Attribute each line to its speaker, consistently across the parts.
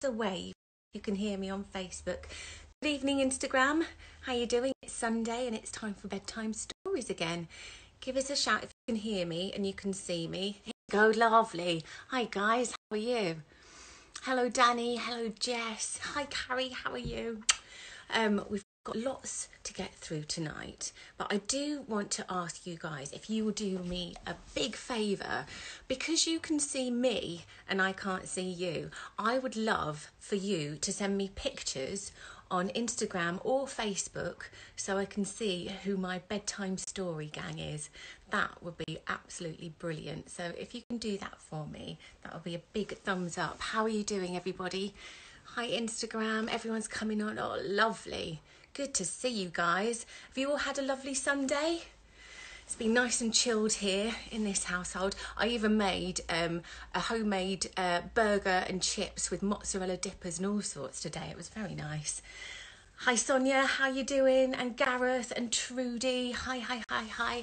Speaker 1: a wave. You can hear me on Facebook. Good evening, Instagram. How you doing? It's Sunday and it's time for bedtime stories again. Give us a shout if you can hear me and you can see me. Here we go, lovely. Hi guys, how are you? Hello Danny, hello Jess. Hi Carrie, how are you? We've got lots to get through tonight, but I do want to ask you guys if you will do me a big favour, because you can see me and I can't see you. I would love for you to send me pictures on Instagram or Facebook so I can see who my bedtime story gang is. That would be absolutely brilliant. So if you can do that for me, that would be a big thumbs up. How are you doing, everybody? Hi Instagram, everyone's coming on. Oh, lovely. Good to see you guys. Have you all had a lovely Sunday? It's been nice and chilled here in this household. I even made a homemade burger and chips with mozzarella dippers and all sorts today. It was very nice. Hi Sonia, how you doing? And Gareth and Trudy. Hi.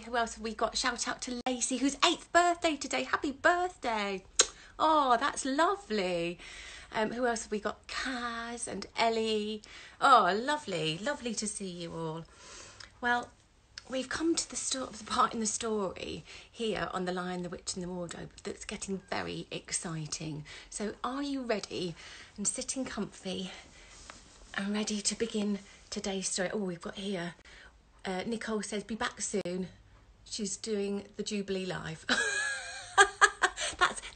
Speaker 1: Who else have we got? Shout out to Lacey, whose 8th birthday today. Happy birthday. Oh, that's lovely. Who else have we got? Kaz and Ellie. Oh, lovely to see you all. Well, we've come to the part in the story here on The Lion, the Witch and the Wardrobe that's getting very exciting. So are you ready and sitting comfy and ready to begin today's story? Oh, we've got here, Nicole says, be back soon. She's doing the Jubilee Live.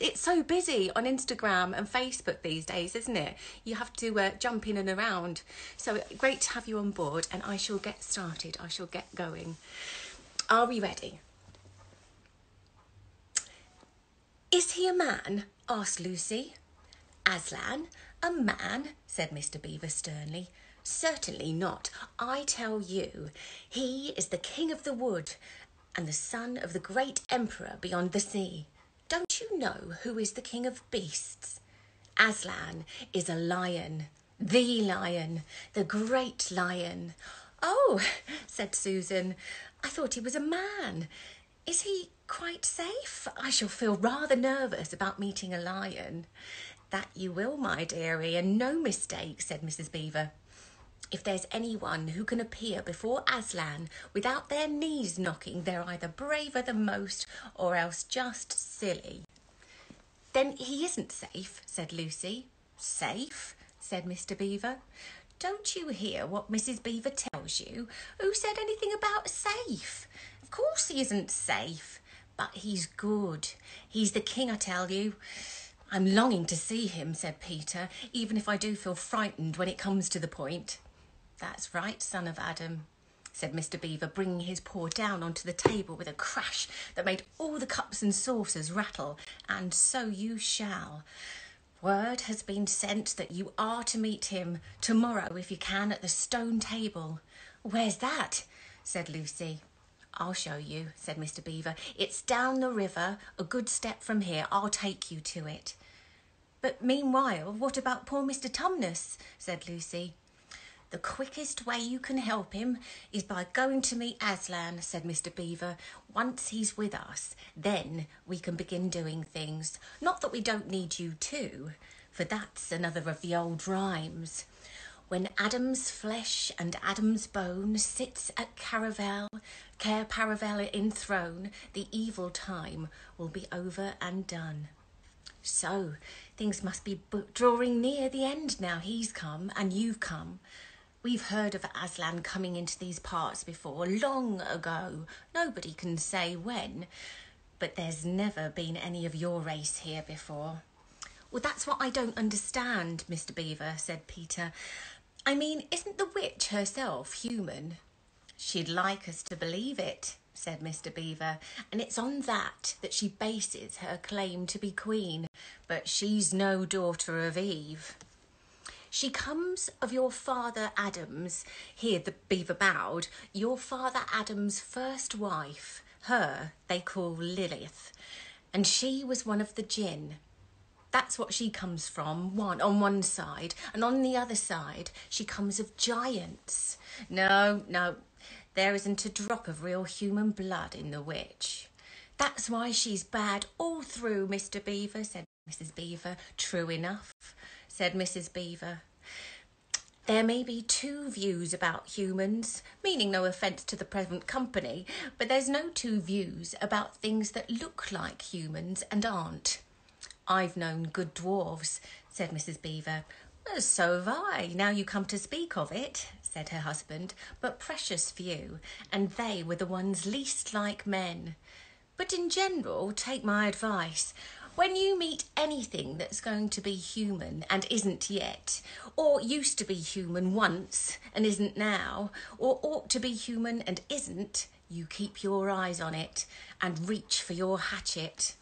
Speaker 1: It's so busy on Instagram and Facebook these days, isn't it? You have to jump in and around. So great to have you on board, and I shall get started. I shall get going. Are we ready? Is he a man? Asked Lucy. Aslan? A man? Said Mr. Beaver sternly. Certainly not. I tell you, he is the king of the wood and the son of the great emperor beyond the sea. Don't you know who is the king of beasts? Aslan is a lion, the great lion. Oh, said Susan, I thought he was a man. Is he quite safe? I shall feel rather nervous about meeting a lion. That you will, my dearie, and no mistake, said Mrs. Beaver. If there's anyone who can appear before Aslan without their knees knocking, they're either braver than most or else just silly. Then he isn't safe, said Lucy. Safe? Said Mr. Beaver. Don't you hear what Mrs. Beaver tells you? Who said anything about safe? Of course he isn't safe, but he's good. He's the king, I tell you. I'm longing to see him, said Peter, even if I do feel frightened when it comes to the point. That's right, son of Adam, said Mr. Beaver, bringing his paw down onto the table with a crash that made all the cups and saucers rattle. And so you shall. Word has been sent that you are to meet him tomorrow, if you can, at the stone table. Where's that? Said Lucy. I'll show you, said Mr. Beaver. It's down the river, a good step from here. I'll take you to it. But meanwhile, what about poor Mr. Tumnus? Said Lucy. The quickest way you can help him is by going to meet Aslan, said Mr. Beaver. Once he's with us, then we can begin doing things. Not that we don't need you too, for that's another of the old rhymes. When Adam's flesh and Adam's bone sits at Cair Paravel enthroned, the evil time will be over and done. So, things must be drawing near the end now. He's come and you've come. We've heard of Aslan coming into these parts before, long ago. Nobody can say when, but there's never been any of your race here before. Well, that's what I don't understand, Mr. Beaver, said Peter. I mean, isn't the witch herself human? She'd like us to believe it, said Mr. Beaver, and it's on that she bases her claim to be queen, but she's no daughter of Eve. She comes of your father Adam's, here the Beaver bowed, your father Adam's first wife. Her they call Lilith, and she was one of the jinn. That's what she comes from, on one side, and on the other side she comes of giants. No, there isn't a drop of real human blood in the witch. That's why she's bad all through, Mr. Beaver, said Mrs. Beaver. True enough, said Mrs. Beaver. There may be two views about humans, meaning no offence to the present company, but there's no two views about things that look like humans and aren't. I've known good dwarves, said Mrs. Beaver. So have I, now you come to speak of it, said her husband, but precious few, and they were the ones least like men. But in general, take my advice. When you meet anything that's going to be human and isn't yet, or used to be human once and isn't now, or ought to be human and isn't, you keep your eyes on it and reach for your hatchet.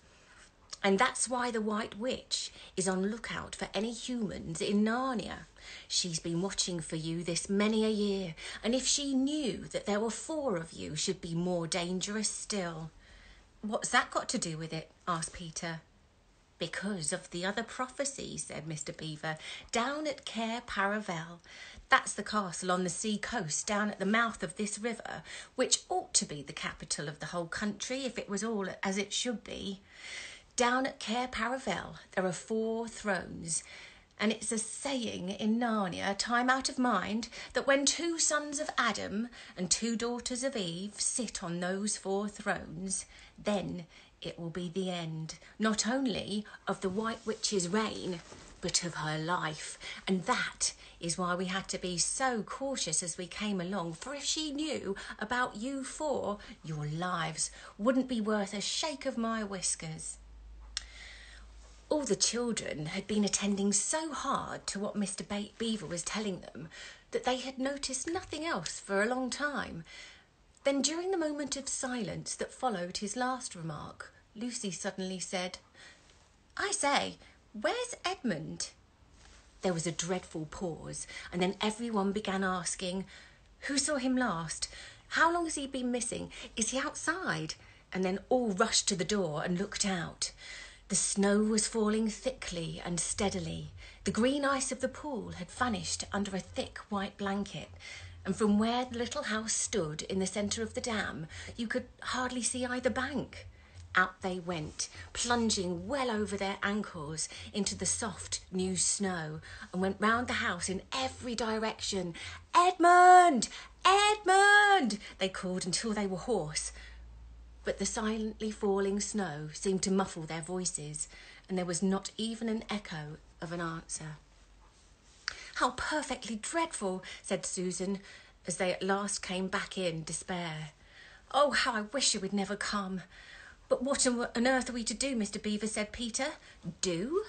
Speaker 1: And that's why the White Witch is on lookout for any humans in Narnia. She's been watching for you this many a year, and if she knew that there were 4 of you, she'd be more dangerous still. What's that got to do with it? Asked Peter. Because of the other prophecy, said Mr. Beaver, down at Cair Paravel. That's the castle on the sea coast down at the mouth of this river, which ought to be the capital of the whole country if it was all as it should be. Down at Cair Paravel there are 4 thrones, and it's a saying in Narnia, time out of mind, that when 2 sons of Adam and 2 daughters of Eve sit on those 4 thrones, then it will be the end, not only of the White Witch's reign, but of her life. And that is why we had to be so cautious as we came along, for if she knew about you 4, your lives wouldn't be worth a shake of my whiskers. All the children had been attending so hard to what Mr. Beaver was telling them that they had noticed nothing else for a long time. Then, during the moment of silence that followed his last remark, Lucy suddenly said, I say, where's Edmund? There was a dreadful pause, and then everyone began asking, who saw him last? How long has he been missing? Is he outside? And then all rushed to the door and looked out. The snow was falling thickly and steadily. The green ice of the pool had vanished under a thick white blanket, and from where the little house stood in the centre of the dam, you could hardly see either bank. Out they went, plunging well over their ankles into the soft new snow, and went round the house in every direction. Edmund! Edmund! They called until they were hoarse. But the silently falling snow seemed to muffle their voices, and there was not even an echo of an answer. How perfectly dreadful, said Susan, as they at last came back in despair. Oh, how I wish you would never come. But what on earth are we to do, Mr. Beaver, said Peter. Do?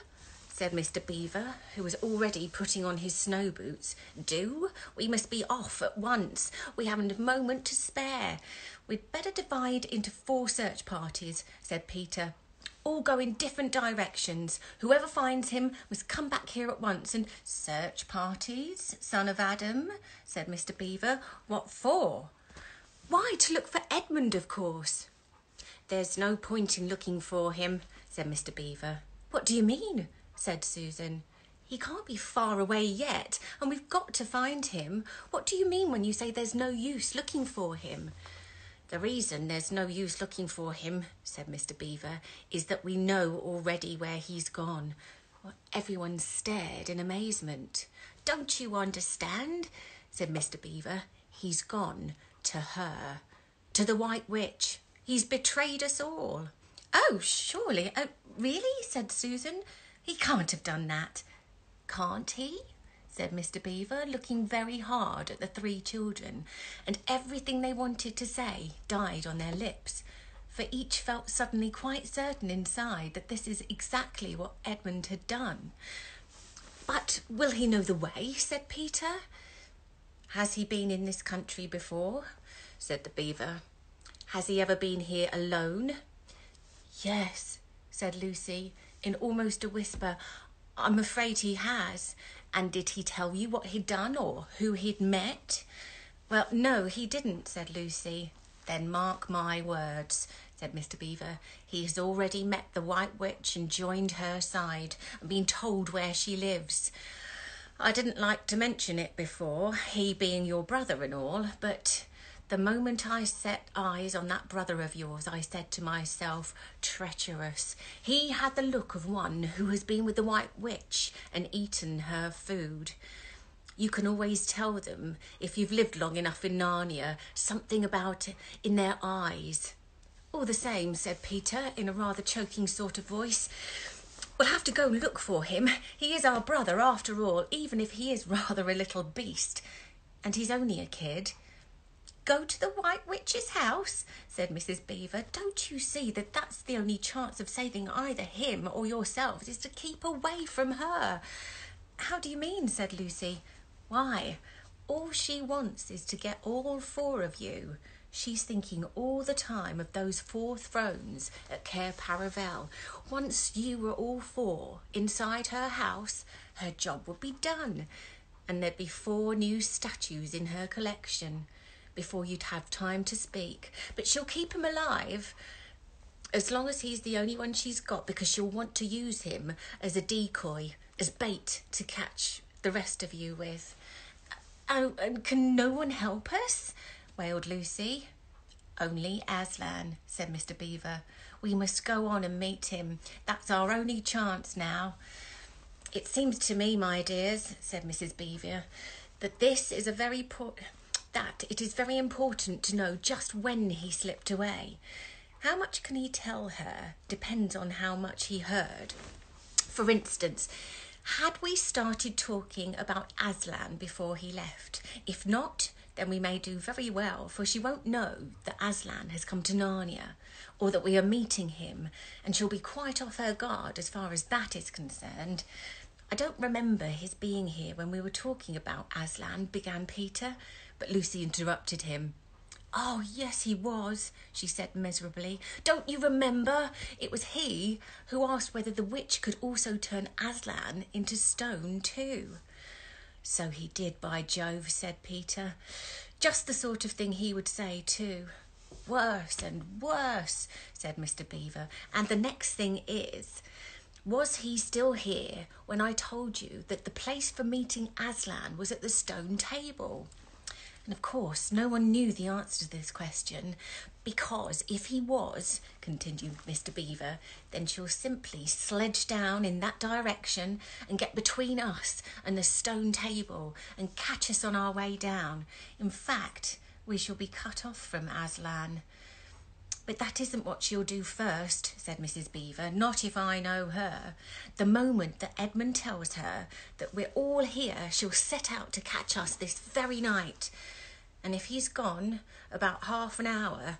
Speaker 1: Said Mr. Beaver, who was already putting on his snow boots. Do? We must be off at once. We haven't a moment to spare. We'd better divide into 4 search parties, said Peter. All go in different directions. Whoever finds him must come back here at once. And search parties, son of Adam, said Mr. Beaver. What for? Why, to look for Edmund, of course. There's no point in looking for him, said Mr. Beaver. What do you mean? Said Susan. He can't be far away yet, and we've got to find him. What do you mean when you say there's no use looking for him? The reason there's no use looking for him, said Mr. Beaver, is that we know already where he's gone. Well, everyone stared in amazement. Don't you understand? Said Mr. Beaver. He's gone to her, to the White Witch. He's betrayed us all. Oh, surely. Really? Said Susan. He can't have done that. Can't he? Said Mr. Beaver, looking very hard at the 3 children, and everything they wanted to say died on their lips, for each felt suddenly quite certain inside that this is exactly what Edmund had done. But will he know the way? Said Peter. Has he been in this country before? Said the Beaver. Has he ever been here alone? Yes, said Lucy, in almost a whisper. I'm afraid he has. And did he tell you what he'd done or who he'd met? Well, no, he didn't, said Lucy. Then mark my words, said Mr. Beaver. He has already met the White Witch and joined her side and been told where she lives. I didn't like to mention it before, he being your brother and all, but The moment I set eyes on that brother of yours, I said to myself, treacherous. He had the look of one who has been with the White Witch and eaten her food. You can always tell them, if you've lived long enough in Narnia, something about it in their eyes. All the same, said Peter in a rather choking sort of voice, we'll have to go look for him. He is our brother after all, even if he is rather a little beast. And he's only a kid. Go to the White Witch's house, said Mrs. Beaver. Don't you see that that's the only chance of saving either him or yourselves, is to keep away from her? How do you mean, said Lucy. Why, all she wants is to get all four of you. She's thinking all the time of those 4 thrones at Cair Paravel. Once you were all 4 inside her house, her job would be done, and there'd be 4 new statues in her collection before you'd have time to speak. But she'll keep him alive as long as he's the only one she's got, because she'll want to use him as a decoy, as bait to catch the rest of you with. Oh, and can no one help us? Wailed Lucy. Only Aslan, said Mr. Beaver. We must go on and meet him. That's our only chance now. It seems to me, my dears, said Mrs. Beaver, that it is very important to know just when he slipped away. How much can he tell her depends on how much he heard. For instance, had we started talking about Aslan before he left? If not, then we may do very well, for she won't know that Aslan has come to Narnia, or that we are meeting him, and she'll be quite off her guard as far as that is concerned. I don't remember his being here when we were talking about Aslan, began Peter, but Lucy interrupted him. Oh, yes, he was, she said miserably. Don't you remember? It was he who asked whether the witch could also turn Aslan into stone too. So he did, by Jove, said Peter. Just the sort of thing he would say too. Worse and worse, said Mr. Beaver. And the next thing is, was he still here when I told you that the place for meeting Aslan was at the stone table? And of course, no one knew the answer to this question, because if he was, continued Mr. Beaver, then she'll simply sledge down in that direction and get between us and the stone table and catch us on our way down. In fact, we shall be cut off from Aslan. But that isn't what she'll do first, said Mrs. Beaver, not if I know her. The moment that Edmund tells her that we're all here, she'll set out to catch us this very night. And if he's gone about half an hour,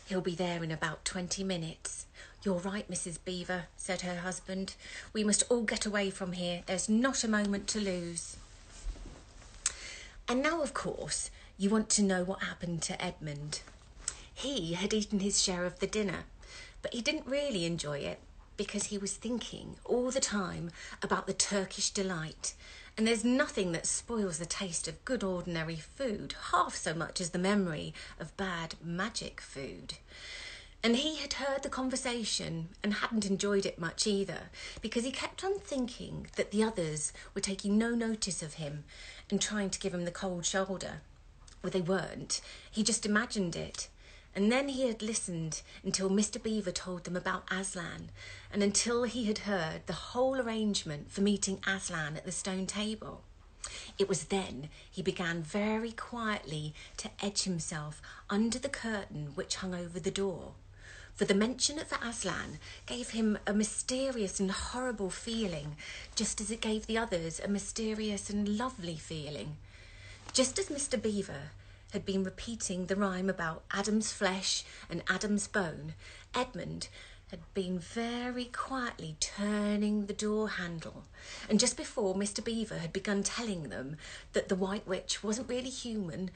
Speaker 1: he'll be there in about 20 minutes. You're right, Mrs. Beaver, said her husband. We must all get away from here. There's not a moment to lose. And now, of course, you want to know what happened to Edmund. He had eaten his share of the dinner, but he didn't really enjoy it because he was thinking all the time about the Turkish delight. And there's nothing that spoils the taste of good ordinary food half so much as the memory of bad magic food. And he had heard the conversation and hadn't enjoyed it much either, because he kept on thinking that the others were taking no notice of him and trying to give him the cold shoulder. Well, they weren't. He just imagined it. And then he had listened until Mr. Beaver told them about Aslan, and until he had heard the whole arrangement for meeting Aslan at the stone table. It was then he began very quietly to edge himself under the curtain which hung over the door, for the mention of Aslan gave him a mysterious and horrible feeling, just as it gave the others a mysterious and lovely feeling. Just as Mr. Beaver had been repeating the rhyme about Adam's flesh and Adam's bone, Edmund had been very quietly turning the door handle. And just before Mr. Beaver had begun telling them that the White Witch wasn't really human,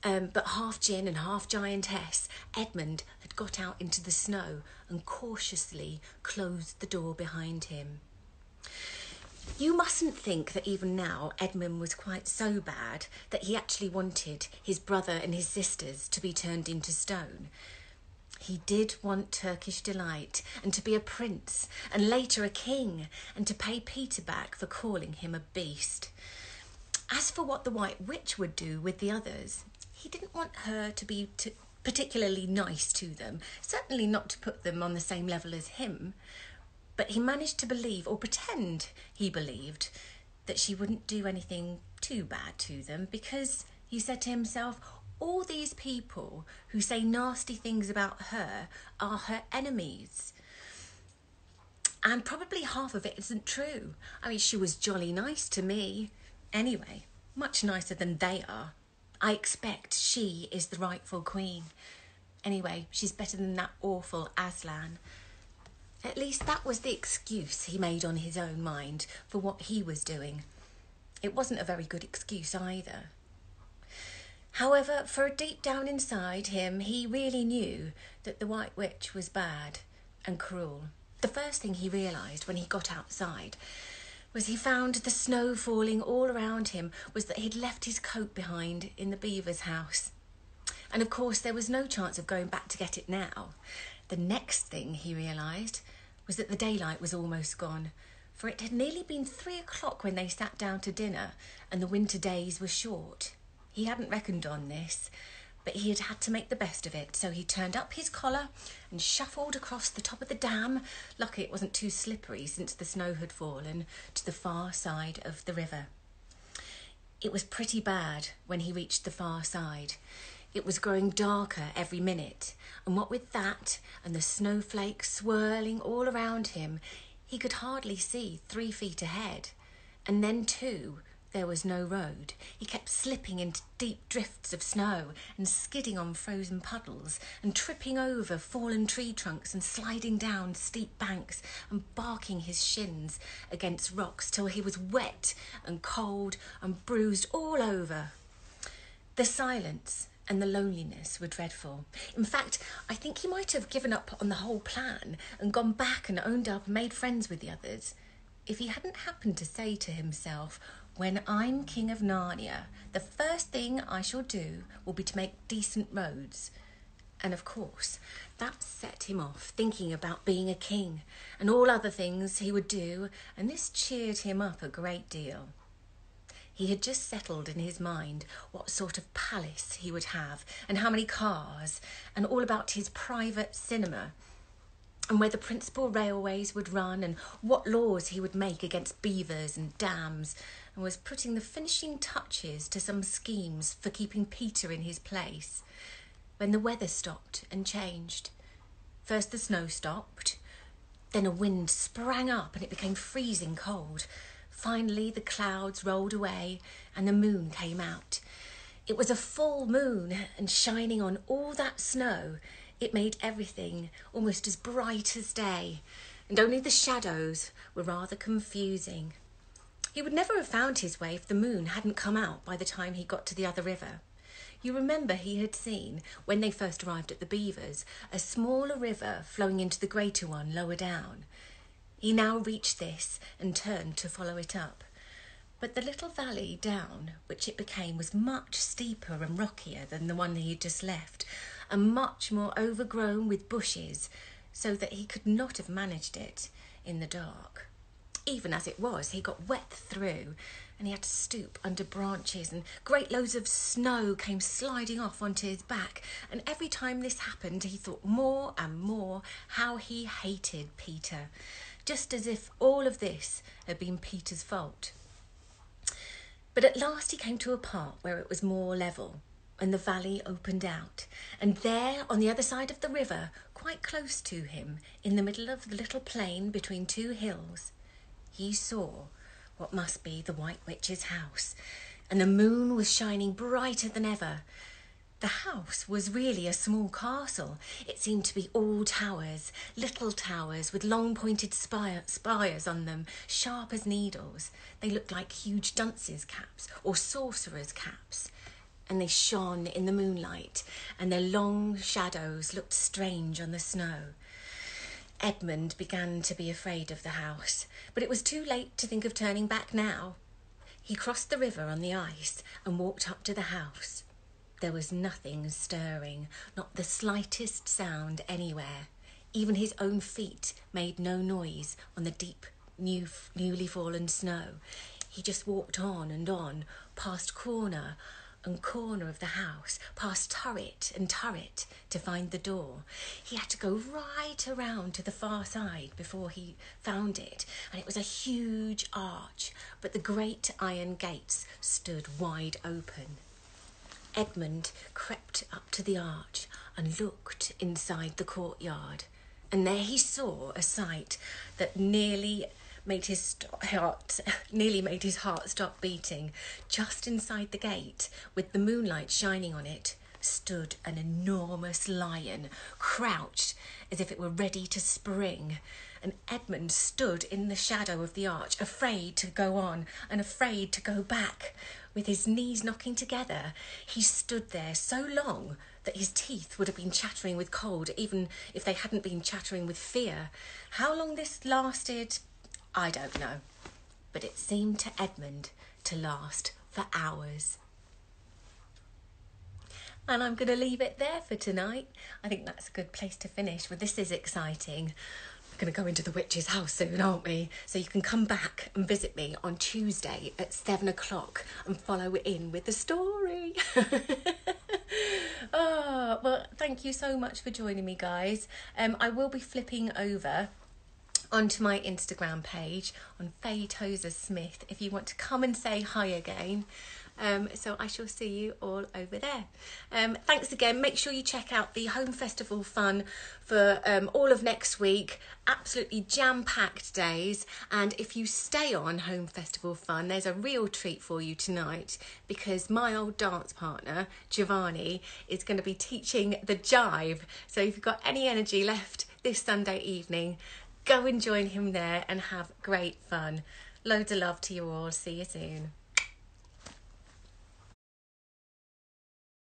Speaker 1: but half djinn and half giantess, Edmund had got out into the snow and cautiously closed the door behind him. You mustn't think that even now Edmund was quite so bad that he actually wanted his brother and his sisters to be turned into stone. He did want Turkish delight and to be a prince and later a king and to pay Peter back for calling him a beast. As for what the White Witch would do with the others, he didn't want her to be particularly nice to them, certainly not to put them on the same level as him. But he managed to believe, or pretend he believed, that she wouldn't do anything too bad to them, because he said to himself, all these people who say nasty things about her are her enemies. And probably half of it isn't true. I mean, she was jolly nice to me. Anyway, much nicer than they are. I expect she is the rightful queen. Anyway, she's better than that awful Aslan. At least that was the excuse he made on his own mind for what he was doing. It wasn't a very good excuse either. However, for deep down inside him, he really knew that the White Witch was bad and cruel. The first thing he realised when he got outside was he found the snow falling all around him was that he'd left his coat behind in the beaver's house. And of course there was no chance of going back to get it now. The next thing he realised was that the daylight was almost gone, for it had nearly been 3 o'clock when they sat down to dinner, and the winter days were short. He hadn't reckoned on this, but he had had to make the best of it, so he turned up his collar and shuffled across the top of the dam, lucky it wasn't too slippery since the snow had fallen, to the far side of the river. It was pretty bad when he reached the far side. It was growing darker every minute, and what with that and the snowflakes swirling all around him, he could hardly see 3 feet ahead. And then too, there was no road. He kept slipping into deep drifts of snow and skidding on frozen puddles and tripping over fallen tree trunks and sliding down steep banks and barking his shins against rocks till he was wet and cold and bruised all over. The silence and the loneliness were dreadful. In fact, I think he might have given up on the whole plan and gone back and owned up and made friends with the others, if he hadn't happened to say to himself, when I'm King of Narnia, the first thing I shall do will be to make decent roads. And of course, that set him off thinking about being a king and all other things he would do, and this cheered him up a great deal. He had just settled in his mind what sort of palace he would have and how many cars, and all about his private cinema, and where the principal railways would run and what laws he would make against beavers and dams, and was putting the finishing touches to some schemes for keeping Peter in his place, when the weather stopped and changed. First the snow stopped, then a wind sprang up and it became freezing cold. Finally, the clouds rolled away and the moon came out. It was a full moon, and shining on all that snow, it made everything almost as bright as day, and only the shadows were rather confusing. He would never have found his way if the moon hadn't come out by the time he got to the other river. You remember he had seen, when they first arrived at the beavers, a smaller river flowing into the greater one lower down. He now reached this and turned to follow it up. But the little valley down which it became was much steeper and rockier than the one he had just left, and much more overgrown with bushes, so that he could not have managed it in the dark. Even as it was, he got wet through, and he had to stoop under branches, and great loads of snow came sliding off onto his back, and every time this happened he thought more and more how he hated Peter, just as if all of this had been Peter's fault. But at last he came to a part where it was more level, and the valley opened out, and there on the other side of the river, quite close to him, in the middle of the little plain between 2 hills, he saw what must be the White Witch's house, and the moon was shining brighter than ever. The house was really a small castle. It seemed to be all towers, little towers with long pointed spires on them, sharp as needles. They looked like huge dunces' caps or sorcerers' caps, and they shone in the moonlight, and their long shadows looked strange on the snow. Edmund began to be afraid of the house, but it was too late to think of turning back now. He crossed the river on the ice and walked up to the house. There was nothing stirring, not the slightest sound anywhere. Even his own feet made no noise on the deep, newly fallen snow. He just walked on and on, past corner and corner of the house, past turret and turret to find the door. He had to go right around to the far side before he found it, and it was a huge arch, but the great iron gates stood wide open. Edmund crept up to the arch and looked inside the courtyard, and there he saw a sight that nearly made his heart stop beating. Just inside the gate, with the moonlight shining on it, stood an enormous lion, crouched as if it were ready to spring. And Edmund stood in the shadow of the arch, afraid to go on and afraid to go back. With his knees knocking together, he stood there so long that his teeth would have been chattering with cold, even if they hadn't been chattering with fear. How long this lasted, I don't know, but it seemed to Edmund to last for hours. And I'm going to leave it there for tonight. I think that's a good place to finish. Well, this is exciting. We're going to go into the witch's house soon, aren't we? So you can come back and visit me on Tuesday at 7 o'clock and follow in with the story. Oh, well, thank you so much for joining me, guys. I will be flipping over onto my Instagram page on Faye Tozer Smith if you want to come and say hi again. So I shall see you all over there. Thanks again. Make sure you check out the Home Festival fun for all of next week. Absolutely jam-packed days. And if you stay on Home Festival fun, there's a real treat for you tonight, because my old dance partner, Giovanni, is going to be teaching the jive. So if you've got any energy left this Sunday evening, go and join him there and have great fun. Loads of love to you all. See you soon.